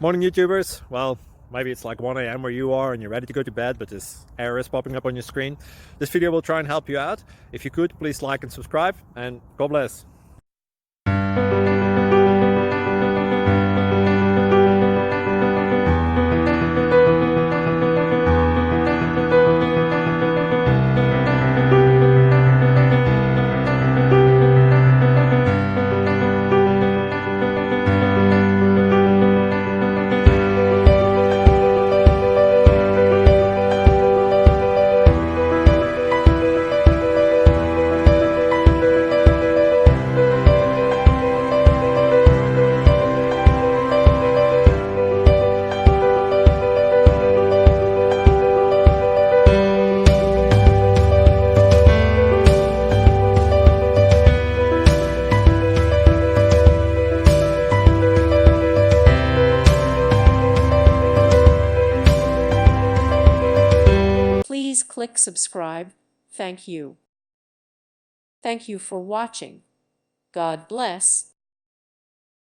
Morning YouTubers. Well, maybe it's like 1 a.m. where you are and you're ready to go to bed, but this error is popping up on your screen. This video will try and help you out. If you could, please like and subscribe, and God bless. Please click subscribe. Thank you. Thank you for watching. God bless.